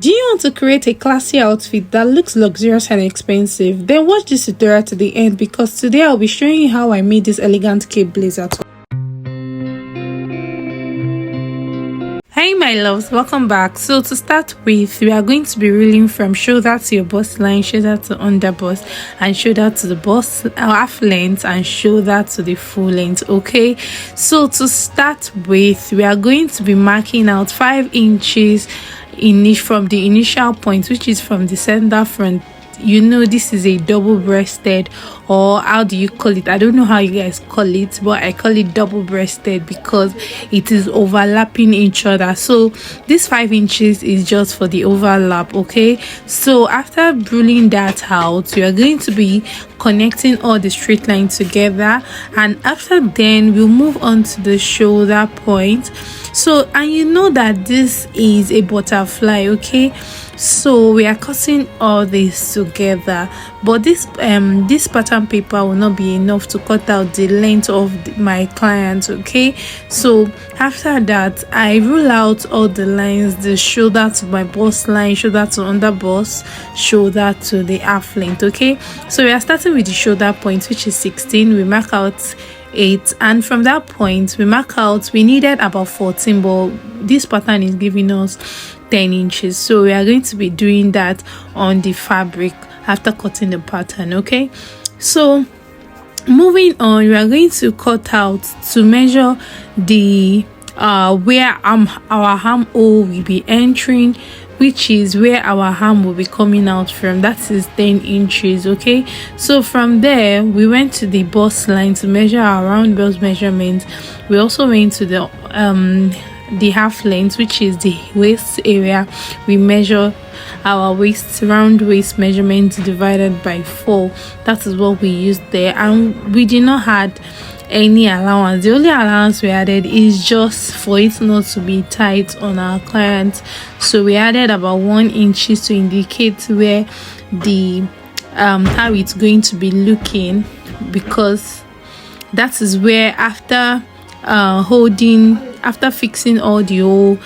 Do you want to create a classy outfit that looks luxurious and expensive? Then watch this tutorial to the end, because today I'll be showing you how I made this elegant cape blazer. Hi my loves, welcome back. So to start with, we are going to be reeling from shoulder to your bust line, shoulder to under bust, and shoulder to the bust half length, and shoulder to the full length. Okay, so to start with, we are going to be marking out 5 inches from the initial point, which is from the center front. You know, this is a double-breasted, or how do you call it? I don't know how you guys call it, but I call it double-breasted because it is overlapping each other. So this 5 inches is just for the overlap. Okay, so after ruling that out, you are going to be connecting all the straight lines together, and after then we'll move on to the shoulder point. So, and you know that this is a butterfly. Okay, so we are cutting all this together, but this pattern paper will not be enough to cut out the length of my client. Okay, so after that I rule out all the lines: the shoulder to my bust line, shoulder to under bust, shoulder to the half length. Okay, so we are starting with the shoulder point, which is 16. We mark out 8, and from that point we mark out, we needed about 14, but this pattern is giving us 10 inches, so we are going to be doing that on the fabric after cutting the pattern. Okay, so moving on, we are going to cut out to measure the where our armhole will be entering, which is where our arm will be coming out from. That is 10 inches. Okay, so from there we went to the bust line to measure our round bust measurement. We also went to the half length, which is the waist area. We measure our waist, round waist measurement divided by 4. That is what we used there, and we did not add any allowance. The only allowance we added is just for it not to be tight on our client, so we added about 1 inch to indicate where the how it's going to be looking, because that is where after fixing all the whole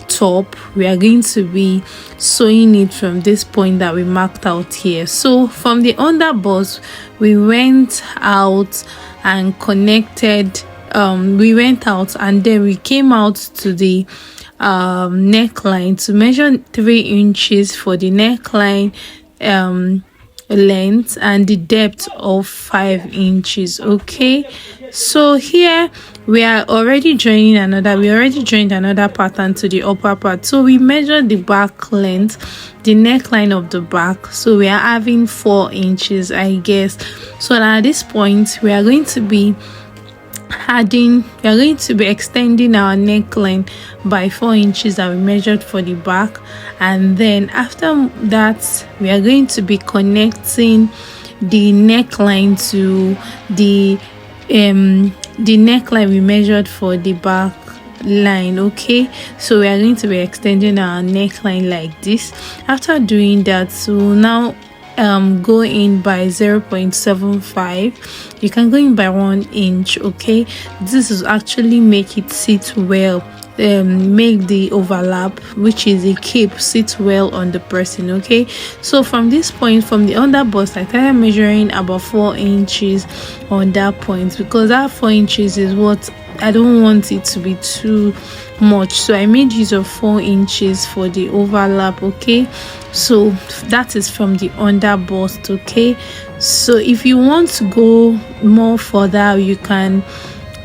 top, we are going to be sewing it from this point that we marked out here. So from the under bust we went out and connected, we went out and then we came out to the neckline to measure 3 inches for the neckline length and the depth of 5 inches. Okay, so here we already joined another pattern to the upper part, so we measured the back length, the neckline of the back, so we are having 4 inches, I guess. So now at this point we are going to be extending our neckline by 4 inches that we measured for the back, and then after that we are going to be connecting the neckline to the neckline we measured for the back line. Okay, so we are going to be extending our neckline like this. After doing that, so now go in by 0.75. You can go in by 1 inch. Okay, this is actually make it sit well, make the overlap, which is a cape, sit well on the person. Okay, so from this point, from the under bust, I started measuring about 4 inches on that point, because that 4 inches is what I don't want it to be too much, so I made use of 4 inches for the overlap. Okay, so that is from the under bust. Okay, so if you want to go more further, you can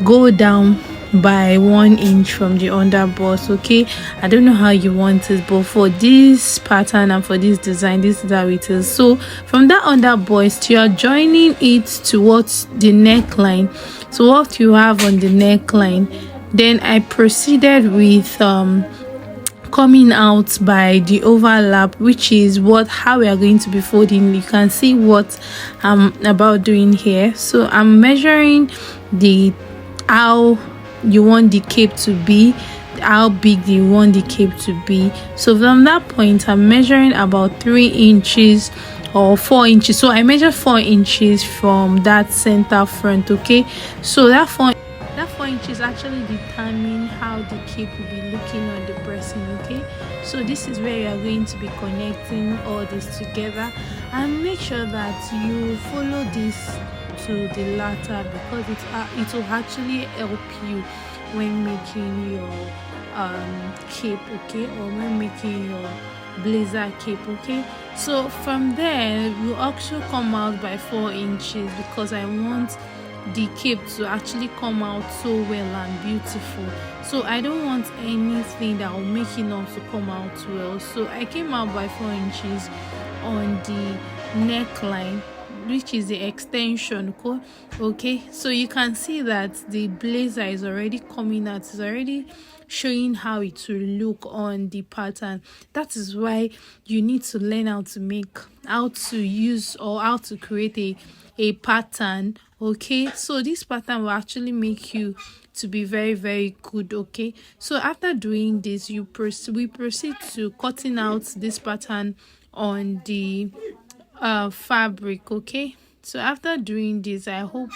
go down by 1 inch from the under bust. Okay, I don't know how you want it, but for this pattern and for this design, this is how it is. So from that under bust, you are joining it towards the neckline, so what you have on the neckline. Then I proceeded with coming out by the overlap, which is how we are going to be folding. You can see what I'm about doing here. So I'm measuring how you want the cape to be, how big you want the cape to be. So from that point I'm measuring about 3 inches or 4 inches. So I measured 4 inches from that center front. Okay, so that 4 inches actually determine how the cape will be looking on the person. Okay, So this is where you are going to be connecting all this together, and make sure that you follow this to the latter, because it will actually help you when making your cape, okay, or when making your blazer cape, okay. So from there you also come out by 4 inches, because I want the cape to actually come out so well and beautiful. So I don't want anything that will make it not to come out well. So I came out by 4 inches on the neckline, which is the extension, okay. So you can see that the blazer is already coming out, it's already showing how it will look on the pattern. That is why you need to learn how to use or how to create a pattern, okay. So this pattern will actually make you to be very, very good, okay. So after doing this, we proceed to cutting out this pattern on the fabric, okay. So after doing this, I hope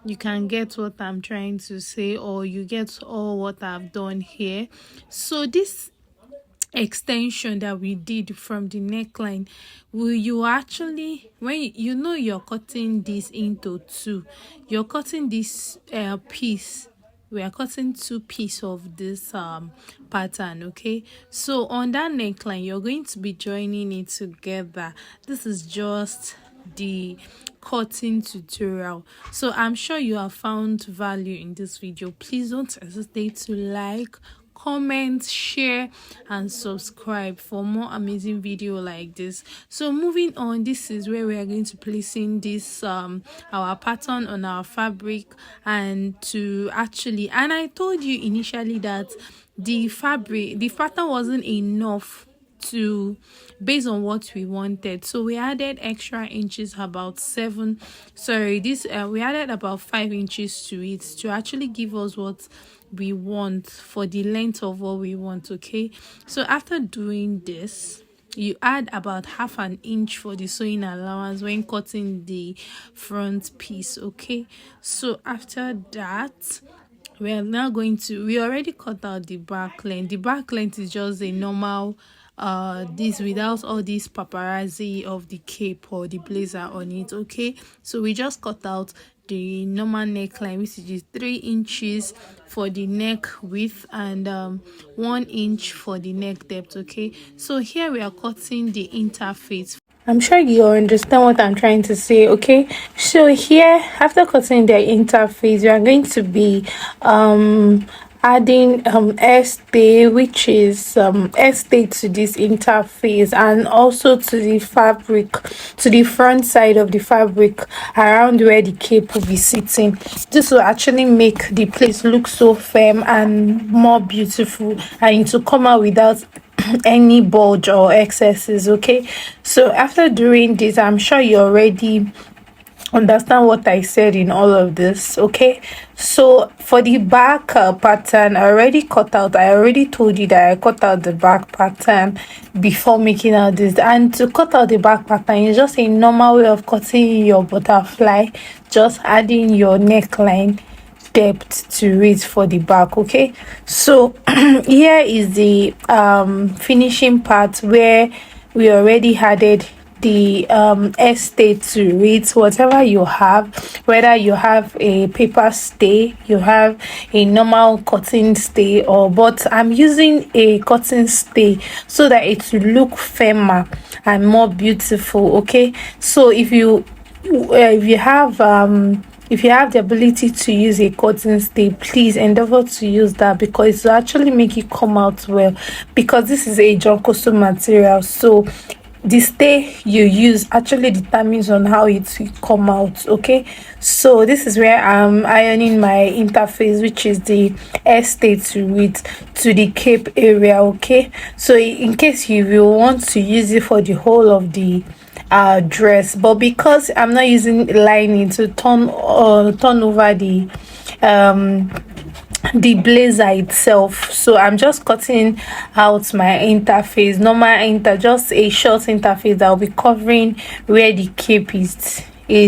you can get what I'm trying to say, or you get all what I've done here. So this extension that we did from the neckline, will you actually, when you know you're cutting this into two, you're cutting this piece, we are cutting 2 pieces of this pattern, okay. So on that neckline, you're going to be joining it together. This is just the cutting tutorial. So I'm sure you have found value in this video. Please don't hesitate to like, comment, share and subscribe for more amazing video like this. So moving on, this is where we are going to placing this our pattern on our fabric, and I told you initially that the pattern wasn't enough to based on what we wanted, so we added extra inches, about 7, sorry, this we added about 5 inches to it to actually give us what we want for the length of what we want, okay. So after doing this, you add about half an inch for the sewing allowance when cutting the front piece, okay. So after that, we are now going to, we already cut out the back length. The back length is just a normal this without all this paparazzi of the cape or the blazer on it, okay. So we just cut out the normal neckline, which is 3 inches for the neck width and 1 inch for the neck depth, okay. So here we are cutting the interface. I'm sure you understand what I'm trying to say, okay. So here, after cutting the interface, we are going to be adding stay, which is stay to this interface, and also to the fabric, to the front side of the fabric around where the cape will be sitting. This will actually make the place look so firm and more beautiful, and to come out without any bulge or excesses, okay. So after doing this, I'm sure you already understand what I said in all of this, okay. So for the back pattern, I already told you that I cut out the back pattern before making out this, and to cut out the back pattern is just a normal way of cutting your butterfly, just adding your neckline depth to it for the back, okay. So here is the finishing part where we already added the stay to it. Whatever you have, whether you have a paper stay, you have a normal cotton stay, or but I'm using a cotton stay so that it will look firmer and more beautiful, okay. So if you have the ability to use a cotton stay, please endeavor to use that, because it will actually make it come out well, because this is a Jonkoso material. So the stay you use actually determines on how it will come out, okay. So this is where I'm ironing my interface, which is the stay to it to the cape area, okay. So in case you will want to use it for the whole of the dress, but because I'm not using lining to turn over the blazer itself, so I'm just cutting out my interface, just a short interface that will be covering where the cape is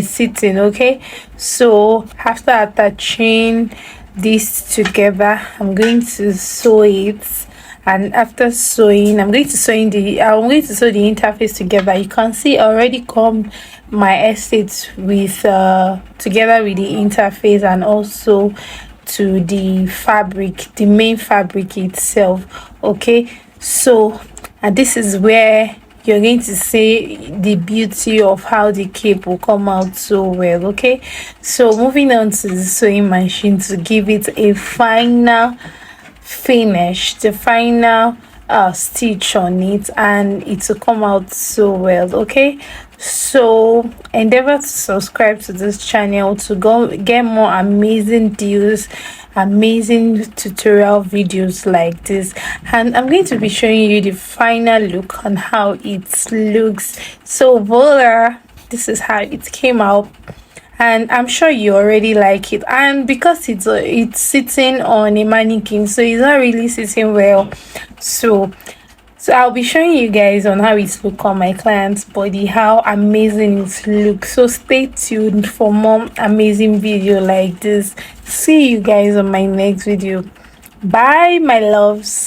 sitting, okay. So after attaching this together, I'm going to sew it, And after sewing, I'm going to sew the interface together. You can see I already come my estate with together with the interface, and also to the fabric, the main fabric itself. Okay, so and this is where you're going to see the beauty of how the cape will come out so well. Okay, so moving on to the sewing machine to give it a final finish, the final stitch on it, and it will come out so well. Okay, so endeavor to subscribe to this channel to go get more amazing deals, amazing tutorial videos like this. And I'm going to be showing you the final look on how it looks. So voila, this is how it came out, and I'm sure you already like it. And because it's sitting on a mannequin, so it's not really sitting well, so I'll be showing you guys on how it look on my client's body, how amazing it looks. So stay tuned for more amazing video like this. See you guys on my next video. Bye my loves.